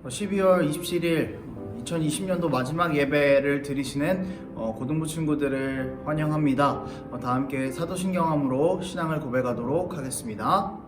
12월 27일 2020년도 마지막 예배를 드리시는 고등부 친구들을 환영합니다. 다 함께 사도신경함으로 신앙을 고백하도록 하겠습니다.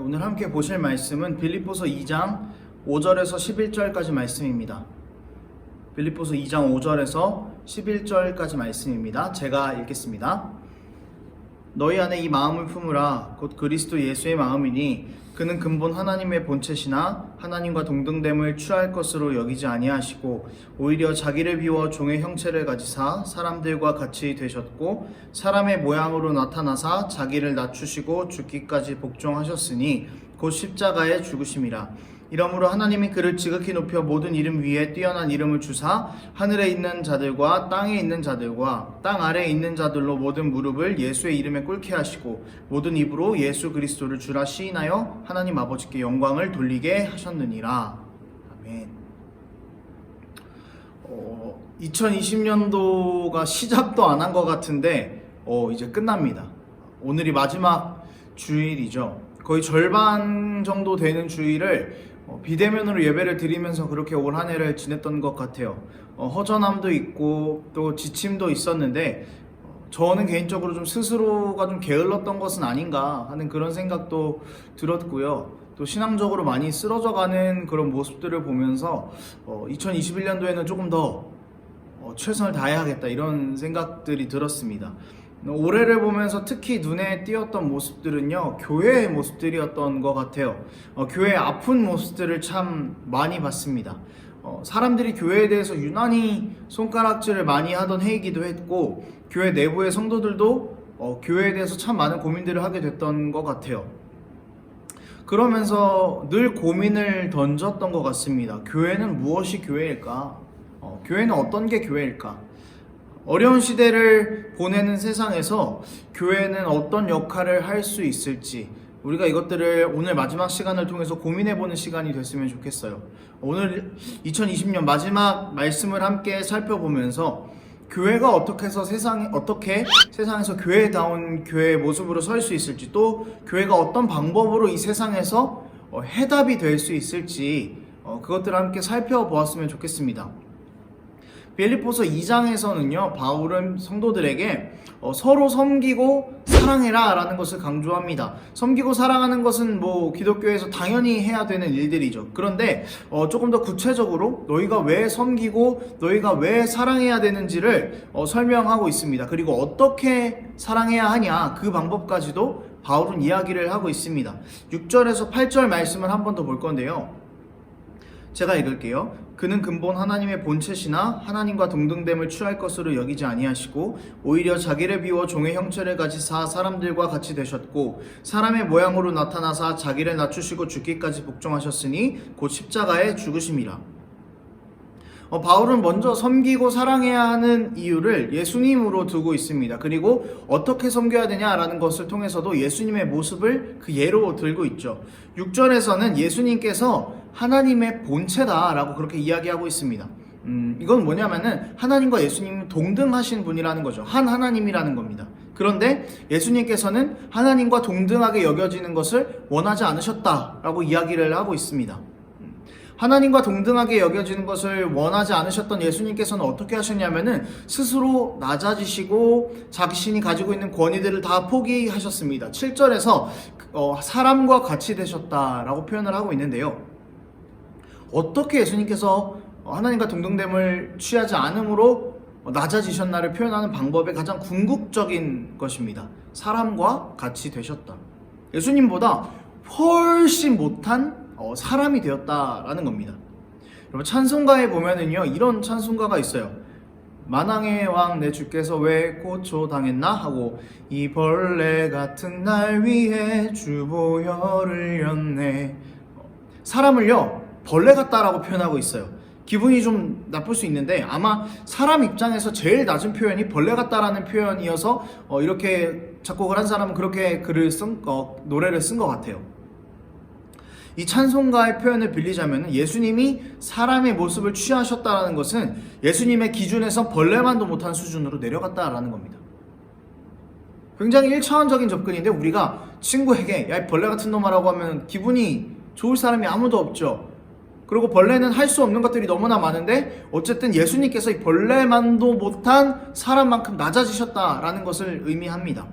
오늘 함께 보실 말씀은 빌립보서 2장 5절에서 11절까지 말씀입니다. 빌립보서 2장 5절에서 11절까지 말씀입니다. 제가 읽겠습니다. 너희 안에 이 마음을 품으라. 곧 그리스도 예수의 마음이니 그는 근본 하나님의 본체시나 하나님과 동등됨을 취할 것으로 여기지 아니하시고 오히려 자기를 비워 종의 형체를 가지사 사람들과 같이 되셨고 사람의 모양으로 나타나사 자기를 낮추시고 죽기까지 복종하셨으니 곧 십자가에 죽으심이라. 이러므로 하나님이 그를 지극히 높여 모든 이름 위에 뛰어난 이름을 주사 하늘에 있는 자들과 땅에 있는 자들과 땅 아래에 있는 자들로 모든 무릎을 예수의 이름에 꿇게 하시고 모든 입으로 예수 그리스도를 주라 시인하여 하나님 아버지께 영광을 돌리게 하셨느니라. 아멘. 2020년도가 시작도 안 한 것 같은데 이제 끝납니다. 오늘이 마지막 주일이죠. 거의 절반 정도 되는 주일을 비대면으로 예배를 드리면서 그렇게 올 한 해를 지냈던 것 같아요. 허전함도 있고 또 지침도 있었는데 저는 개인적으로 좀 스스로가 좀 게을렀던 것은 아닌가 하는 그런 생각도 들었고요. 또 신앙적으로 많이 쓰러져가는 그런 모습들을 보면서 2021년도에는 조금 더 최선을 다해야겠다 이런 생각들이 들었습니다. 올해를 보면서 특히 눈에 띄었던 모습들은요, 교회의 모습들이었던 것 같아요. 교회의 아픈 모습들을 참 많이 봤습니다. 사람들이 교회에 대해서 유난히 손가락질을 많이 하던 해이기도 했고, 교회 내부의 성도들도 교회에 대해서 참 많은 고민들을 하게 됐던 것 같아요. 그러면서 늘 고민을 던졌던 것 같습니다. 교회는 무엇이 교회일까? 교회는 어떤 게 교회일까? 어려운 시대를 보내는 세상에서 교회는 어떤 역할을 할 수 있을지 우리가 이것들을 오늘 마지막 시간을 통해서 고민해보는 시간이 됐으면 좋겠어요. 오늘 2020년 마지막 말씀을 함께 살펴보면서 교회가 어떻게 해서 세상에서 교회다운 교회의 모습으로 설 수 있을지, 또 교회가 어떤 방법으로 이 세상에서 해답이 될 수 있을지 그것들을 함께 살펴보았으면 좋겠습니다. 빌립보서 2장에서는요, 바울은 성도들에게 서로 섬기고 사랑해라 라는 것을 강조합니다. 섬기고 사랑하는 것은 기독교에서 당연히 해야 되는 일들이죠. 그런데 조금 더 구체적으로 너희가 왜 섬기고 너희가 왜 사랑해야 되는지를 설명하고 있습니다. 그리고 어떻게 사랑해야 하냐, 그 방법까지도 바울은 이야기를 하고 있습니다. 6절에서 8절 말씀을 한 번 더 볼 건데요, 제가 읽을게요. 그는 근본 하나님의 본체시나 하나님과 동등됨을 취할 것으로 여기지 아니하시고 오히려 자기를 비워 종의 형체를 가지사 사람들과 같이 되셨고 사람의 모양으로 나타나사 자기를 낮추시고 죽기까지 복종하셨으니 곧 십자가에 죽으심이라. 바울은 먼저 섬기고 사랑해야 하는 이유를 예수님으로 두고 있습니다. 그리고 어떻게 섬겨야 되냐라는 것을 통해서도 예수님의 모습을 그 예로 들고 있죠. 6절에서는 예수님께서 하나님의 본체다라고 그렇게 이야기하고 있습니다. 이건 뭐냐면은 하나님과 예수님은 동등하신 분이라는 거죠. 한 하나님이라는 겁니다. 그런데 예수님께서는 하나님과 동등하게 여겨지는 것을 원하지 않으셨다라고 이야기를 하고 있습니다. 하나님과 동등하게 여겨지는 것을 원하지 않으셨던 예수님께서는 어떻게 하셨냐면은 스스로 낮아지시고 자신이 가지고 있는 권위들을 다 포기하셨습니다. 7절에서 사람과 같이 되셨다라고 표현을 하고 있는데요, 어떻게 예수님께서 하나님과 동등됨을 취하지 않음으로 낮아지셨나를 표현하는 방법의 가장 궁극적인 것입니다. 사람과 같이 되셨다. 예수님보다 훨씬 못한 사람이 되었다라는 겁니다. 여러분, 찬송가에 보면은요, 이런 찬송가가 있어요. 만왕의 왕 내 주께서 왜 고초당했나 하고, 이 벌레 같은 날 위해 주보혈을 렸네. 사람을요 벌레 같다라고 표현하고 있어요. 기분이 좀 나쁠 수 있는데 아마 사람 입장에서 제일 낮은 표현이 벌레 같다라는 표현이어서 이렇게 작곡을 한 사람은 그렇게 노래를 쓴 것 같아요. 이 찬송가의 표현을 빌리자면 예수님이 사람의 모습을 취하셨다는 것은 예수님의 기준에서 벌레만도 못한 수준으로 내려갔다라는 겁니다. 굉장히 1차원적인 접근인데, 우리가 친구에게 야, 이 벌레 같은 놈아라고 하면 기분이 좋을 사람이 아무도 없죠. 그리고 벌레는 할 수 없는 것들이 너무나 많은데, 어쨌든 예수님께서 이 벌레만도 못한 사람만큼 낮아지셨다라는 것을 의미합니다.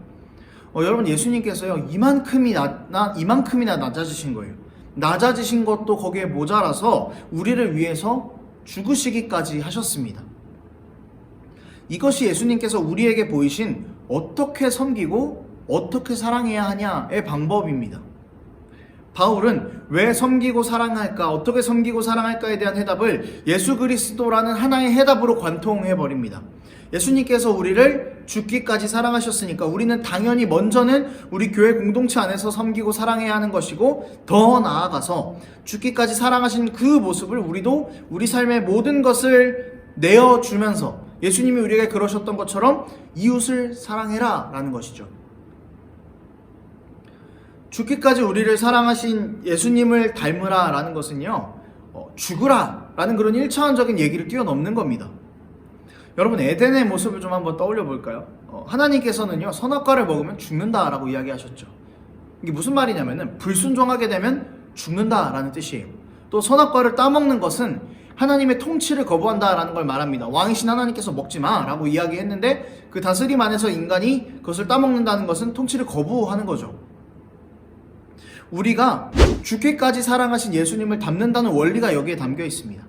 여러분, 예수님께서요 이만큼이나 낮아지신 거예요. 낮아지신 것도 거기에 모자라서 우리를 위해서 죽으시기까지 하셨습니다. 이것이 예수님께서 우리에게 보이신 어떻게 섬기고 어떻게 사랑해야 하냐의 방법입니다. 바울은 왜 섬기고 사랑할까, 어떻게 섬기고 사랑할까에 대한 해답을 예수 그리스도라는 하나의 해답으로 관통해버립니다. 예수님께서 우리를 죽기까지 사랑하셨으니까 우리는 당연히 먼저는 우리 교회 공동체 안에서 섬기고 사랑해야 하는 것이고, 더 나아가서 죽기까지 사랑하신 그 모습을 우리도 우리 삶의 모든 것을 내어주면서 예수님이 우리에게 그러셨던 것처럼 이웃을 사랑해라 라는 것이죠. 죽기까지 우리를 사랑하신 예수님을 닮으라 라는 것은요, 죽으라 라는 그런 1차원적인 얘기를 뛰어넘는 겁니다. 여러분, 에덴의 모습을 좀 한번 떠올려 볼까요? 하나님께서는요 선악과를 먹으면 죽는다 라고 이야기하셨죠. 이게 무슨 말이냐면은 불순종하게 되면 죽는다 라는 뜻이에요. 또 선악과를 따먹는 것은 하나님의 통치를 거부한다 라는 걸 말합니다. 왕이신 하나님께서 먹지 마 라고 이야기했는데, 그 다스림 안에서 인간이 그것을 따먹는다는 것은 통치를 거부하는 거죠. 우리가 죽기까지 사랑하신 예수님을 닮는다는 원리가 여기에 담겨 있습니다.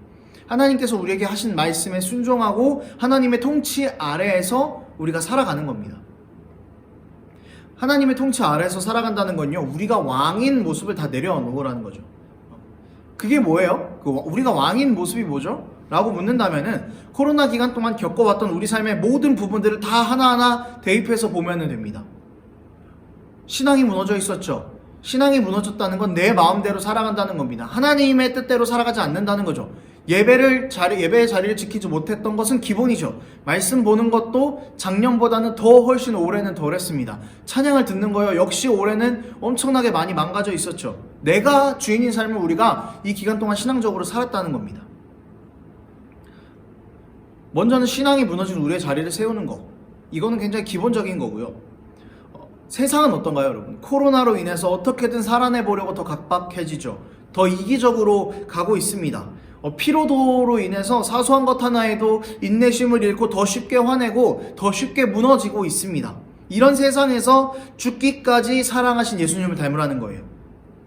하나님께서 우리에게 하신 말씀에 순종하고 하나님의 통치 아래에서 우리가 살아가는 겁니다. 하나님의 통치 아래에서 살아간다는 건요, 우리가 왕인 모습을 다 내려놓으라는 거죠. 그게 뭐예요? 우리가 왕인 모습이 뭐죠? 라고 묻는다면은 코로나 기간 동안 겪어왔던 우리 삶의 모든 부분들을 다 하나하나 대입해서 보면 됩니다. 신앙이 무너져 있었죠. 신앙이 무너졌다는 건 내 마음대로 살아간다는 겁니다. 하나님의 뜻대로 살아가지 않는다는 거죠. 예배의 자리를 지키지 못했던 것은 기본이죠. 말씀 보는 것도 작년보다는 더 훨씬 올해는 덜했습니다. 찬양을 듣는 거요, 역시 올해는 엄청나게 많이 망가져 있었죠. 내가 주인인 삶을 우리가 이 기간 동안 신앙적으로 살았다는 겁니다. 먼저는 신앙이 무너진 우리의 자리를 세우는 거, 이거는 굉장히 기본적인 거고요. 세상은 어떤가요, 여러분? 코로나로 인해서 어떻게든 살아내보려고 더 각박해지죠. 더 이기적으로 가고 있습니다. 피로도로 인해서 사소한 것 하나에도 인내심을 잃고 더 쉽게 화내고 더 쉽게 무너지고 있습니다. 이런 세상에서 죽기까지 사랑하신 예수님을 닮으라는 거예요.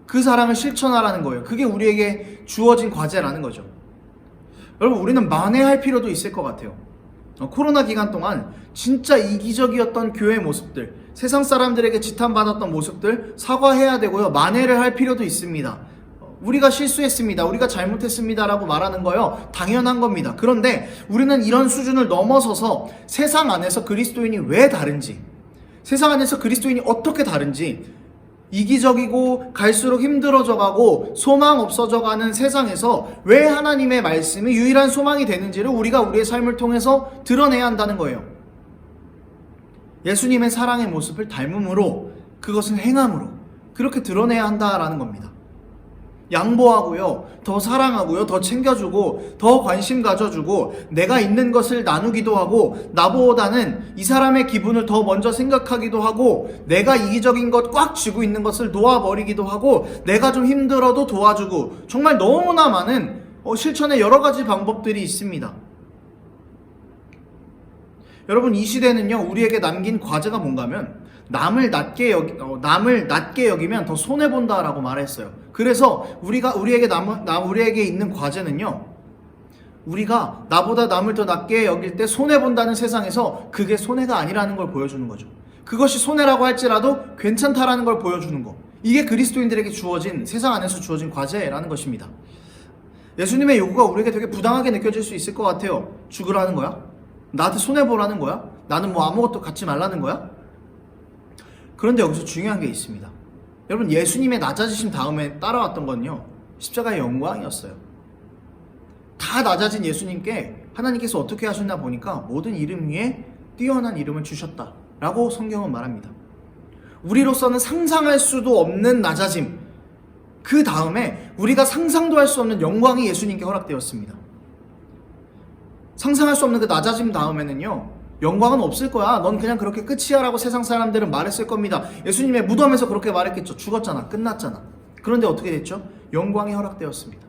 그 사랑을 실천하라는 거예요. 그게 우리에게 주어진 과제라는 거죠. 여러분, 우리는 만회할 필요도 있을 것 같아요. 코로나 기간 동안 진짜 이기적이었던 교회 모습들, 세상 사람들에게 지탄받았던 모습들 사과해야 되고요, 만회를 할 필요도 있습니다. 우리가 실수했습니다, 우리가 잘못했습니다 라고 말하는 거요, 당연한 겁니다. 그런데 우리는 이런 수준을 넘어서서 세상 안에서 그리스도인이 왜 다른지, 세상 안에서 그리스도인이 어떻게 다른지, 이기적이고 갈수록 힘들어져 가고 소망 없어져 가는 세상에서 왜 하나님의 말씀이 유일한 소망이 되는지를 우리가 우리의 삶을 통해서 드러내야 한다는 거예요. 예수님의 사랑의 모습을 닮음으로, 그것은 행함으로 그렇게 드러내야 한다라는 겁니다. 양보하고요, 더 사랑하고요, 더 챙겨주고, 더 관심 가져주고, 내가 있는 것을 나누기도 하고, 나보다는 이 사람의 기분을 더 먼저 생각하기도 하고, 내가 이기적인 것 꽉 쥐고 있는 것을 놓아버리기도 하고, 내가 좀 힘들어도 도와주고, 정말 너무나 많은 실천의 여러 가지 방법들이 있습니다. 여러분, 이 시대는요, 우리에게 남긴 과제가 뭔가면 남을 낮게 여기면 더 손해본다라고 말했어요. 그래서 우리에게 있는 과제는요, 우리가 나보다 남을 더 낮게 여길 때 손해본다는 세상에서 그게 손해가 아니라는 걸 보여주는 거죠. 그것이 손해라고 할지라도 괜찮다라는 걸 보여주는 거. 이게 그리스도인들에게 주어진, 세상 안에서 주어진 과제라는 것입니다. 예수님의 요구가 우리에게 되게 부당하게 느껴질 수 있을 것 같아요. 죽으라는 거야? 나한테 손해보라는 거야? 나는 뭐 아무것도 갖지 말라는 거야? 그런데 여기서 중요한 게 있습니다. 여러분, 예수님의 낮아지심 다음에 따라왔던 건요, 십자가의 영광이었어요. 다 낮아진 예수님께 하나님께서 어떻게 하셨나 보니까 모든 이름 위에 뛰어난 이름을 주셨다라고 성경은 말합니다. 우리로서는 상상할 수도 없는 낮아짐, 그 다음에 우리가 상상도 할 수 없는 영광이 예수님께 허락되었습니다. 상상할 수 없는 그 낮아짐 다음에는요, 영광은 없을 거야, 넌 그냥 그렇게 끝이야 라고 세상 사람들은 말했을 겁니다. 예수님의 무덤에서 그렇게 말했겠죠. 죽었잖아, 끝났잖아. 그런데 어떻게 됐죠? 영광이 허락되었습니다.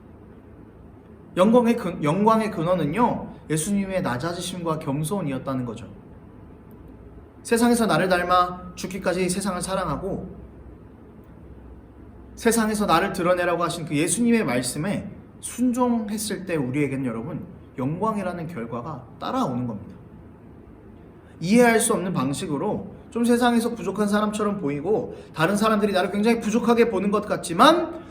영광의 근원은요, 예수님의 낮아지심과 겸손이었다는 거죠. 세상에서 나를 닮아 죽기까지 세상을 사랑하고 세상에서 나를 드러내라고 하신 그 예수님의 말씀에 순종했을 때 우리에게는 여러분, 영광이라는 결과가 따라오는 겁니다. 이해할 수 없는 방식으로 좀 세상에서 부족한 사람처럼 보이고 다른 사람들이 나를 굉장히 부족하게 보는 것 같지만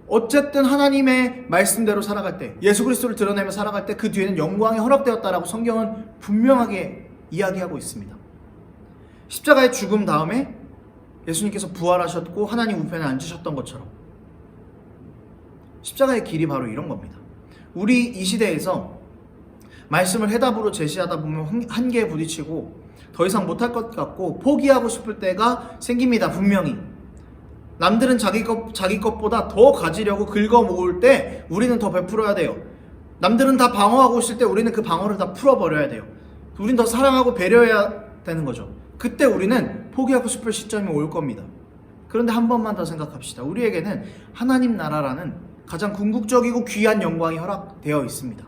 어쨌든 하나님의 말씀대로 살아갈 때, 예수 그리스도를 드러내며 살아갈 때 그 뒤에는 영광이 허락되었다라고 성경은 분명하게 이야기하고 있습니다. 십자가의 죽음 다음에 예수님께서 부활하셨고 하나님 우편에 앉으셨던 것처럼 십자가의 길이 바로 이런 겁니다. 우리 이 시대에서 말씀을 해답으로 제시하다 보면 한계에 부딪히고 더 이상 못할 것 같고 포기하고 싶을 때가 생깁니다. 분명히 남들은 자기 것보다 더 가지려고 긁어 모을 때 우리는 더 베풀어야 돼요. 남들은 다 방어하고 있을 때 우리는 그 방어를 다 풀어버려야 돼요. 우리는 더 사랑하고 배려해야 되는 거죠. 그때 우리는 포기하고 싶을 시점이 올 겁니다. 그런데 한 번만 더 생각합시다. 우리에게는 하나님 나라라는 가장 궁극적이고 귀한 영광이 허락되어 있습니다.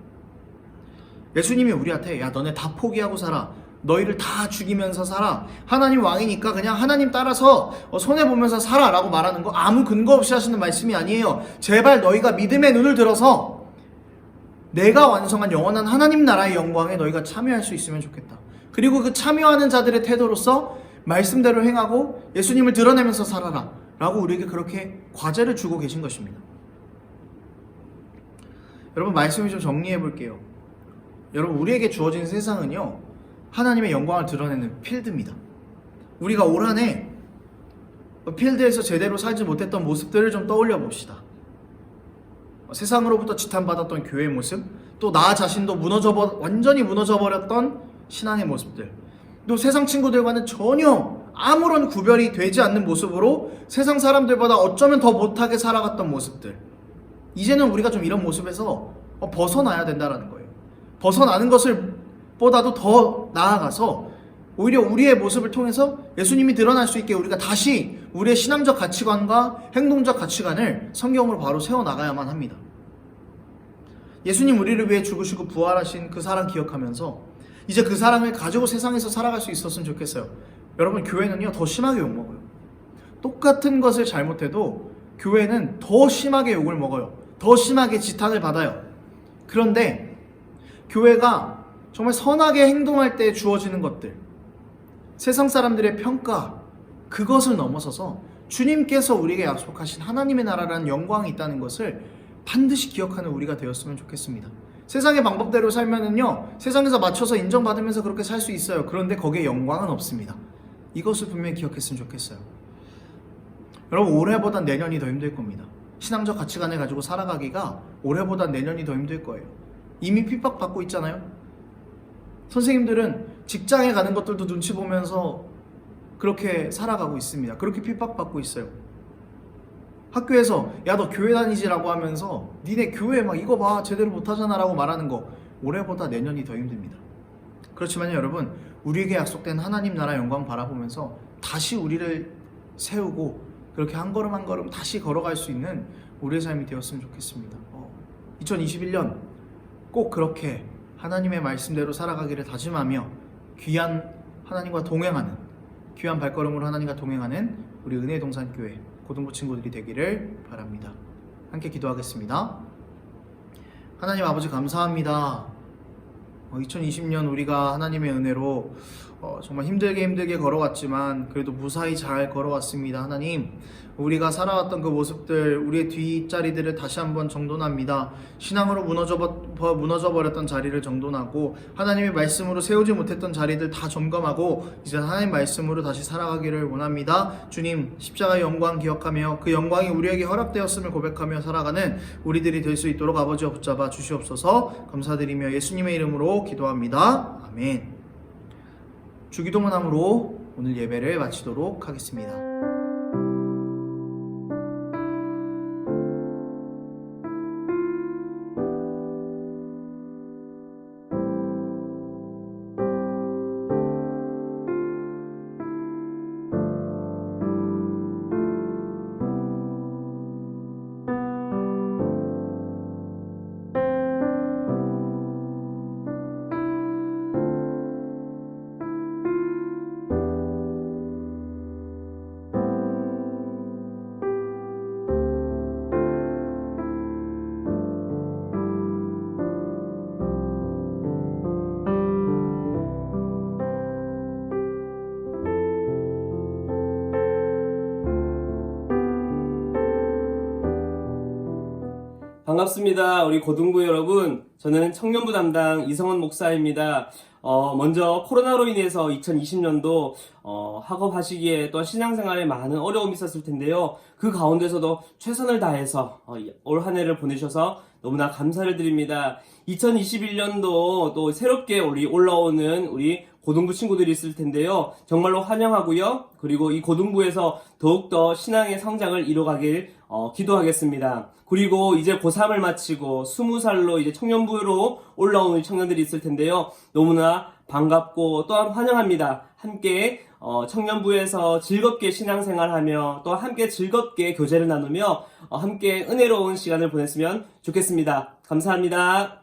예수님이 우리한테 야, 너네 다 포기하고 살아, 너희를 다 죽이면서 살아, 하나님 왕이니까 그냥 하나님 따라서 손해보면서 살아 라고 말하는 거 아무 근거 없이 하시는 말씀이 아니에요. 제발 너희가 믿음의 눈을 들어서 내가 완성한 영원한 하나님 나라의 영광에 너희가 참여할 수 있으면 좋겠다. 그리고 그 참여하는 자들의 태도로서 말씀대로 행하고 예수님을 드러내면서 살아라 라고 우리에게 그렇게 과제를 주고 계신 것입니다. 여러분, 말씀을 좀 정리해 볼게요. 여러분, 우리에게 주어진 세상은요, 하나님의 영광을 드러내는 필드입니다. 우리가 올 한 해 필드에서 제대로 살지 못했던 모습들을 좀 떠올려 봅시다. 세상으로부터 지탄받았던 교회의 모습, 또 나 자신도 완전히 무너져버렸던 신앙의 모습들, 또 세상 친구들과는 전혀 아무런 구별이 되지 않는 모습으로 세상 사람들보다 어쩌면 더 못하게 살아갔던 모습들, 이제는 우리가 좀 이런 모습에서 벗어나야 된다는 거예요. 벗어나는 것을 보다도 더 나아가서 오히려 우리의 모습을 통해서 예수님이 드러날 수 있게 우리가 다시 우리의 신앙적 가치관과 행동적 가치관을 성경으로 바로 세워나가야만 합니다. 예수님 우리를 위해 죽으시고 부활하신 그 사랑 기억하면서 이제 그 사랑을 가지고 세상에서 살아갈 수 있었으면 좋겠어요. 여러분, 교회는요, 더 심하게 욕먹어요. 똑같은 것을 잘못해도 교회는 더 심하게 욕을 먹어요. 더 심하게 지탄을 받아요. 그런데 교회가 정말 선하게 행동할 때 주어지는 것들, 세상 사람들의 평가, 그것을 넘어서서 주님께서 우리에게 약속하신 하나님의 나라라는 영광이 있다는 것을 반드시 기억하는 우리가 되었으면 좋겠습니다. 세상의 방법대로 살면은요, 세상에서 맞춰서 인정받으면서 그렇게 살 수 있어요. 그런데 거기에 영광은 없습니다. 이것을 분명히 기억했으면 좋겠어요. 여러분, 올해보단 내년이 더 힘들 겁니다. 신앙적 가치관을 가지고 살아가기가 올해보단 내년이 더 힘들 거예요. 이미 핍박받고 있잖아요. 선생님들은 직장에 가는 것들도 눈치 보면서 그렇게 살아가고 있습니다. 그렇게 핍박받고 있어요. 학교에서 야, 너 교회 다니지라고 하면서 니네 교회 막 이거 봐, 제대로 못하잖아 라고 말하는 거 올해보다 내년이 더 힘듭니다. 그렇지만 여러분, 우리에게 약속된 하나님 나라 영광 바라보면서 다시 우리를 세우고 그렇게 한 걸음 한 걸음 다시 걸어갈 수 있는 우리의 삶이 되었으면 좋겠습니다. 2021년 꼭 그렇게 하나님의 말씀대로 살아가기를 다짐하며 귀한 하나님과 동행하는, 귀한 발걸음으로 하나님과 동행하는 우리 은혜의 동산교회 고등부 친구들이 되기를 바랍니다. 함께 기도하겠습니다. 하나님 아버지, 감사합니다. 2020년 우리가 하나님의 은혜로 정말 힘들게 걸어왔지만 그래도 무사히 잘 걸어왔습니다. 하나님, 우리가 살아왔던 그 모습들, 우리의 뒷자리들을 다시 한번 정돈합니다. 신앙으로 무너져 버렸던 자리를 정돈하고 하나님의 말씀으로 세우지 못했던 자리들 다 점검하고 이제 하나님 말씀으로 다시 살아가기를 원합니다. 주님, 십자가의 영광 기억하며 그 영광이 우리에게 허락되었음을 고백하며 살아가는 우리들이 될 수 있도록 아버지와 붙잡아 주시옵소서. 감사드리며 예수님의 이름으로 기도합니다. 아멘. 주기도문함으로 오늘 예배를 마치도록 하겠습니다. 반갑습니다. 우리 고등부 여러분. 저는 청년부 담당 이성원 목사입니다. 먼저 코로나로 인해서 2020년도 학업하시기에 또한 신앙생활에 많은 어려움이 있었을 텐데요. 그 가운데서도 최선을 다해서 올 한 해를 보내셔서 너무나 감사를 드립니다. 2021년도 또 새롭게 올라오는 우리 고등부 친구들이 있을 텐데요. 정말로 환영하고요. 그리고 이 고등부에서 더욱더 신앙의 성장을 이뤄가길 기도하겠습니다. 그리고 이제 고3을 마치고 20살로 이제 청년부로 올라오는 청년들이 있을 텐데요. 너무나 반갑고 또한 환영합니다. 함께 청년부에서 즐겁게 신앙생활하며 또 함께 즐겁게 교제를 나누며 함께 은혜로운 시간을 보냈으면 좋겠습니다. 감사합니다.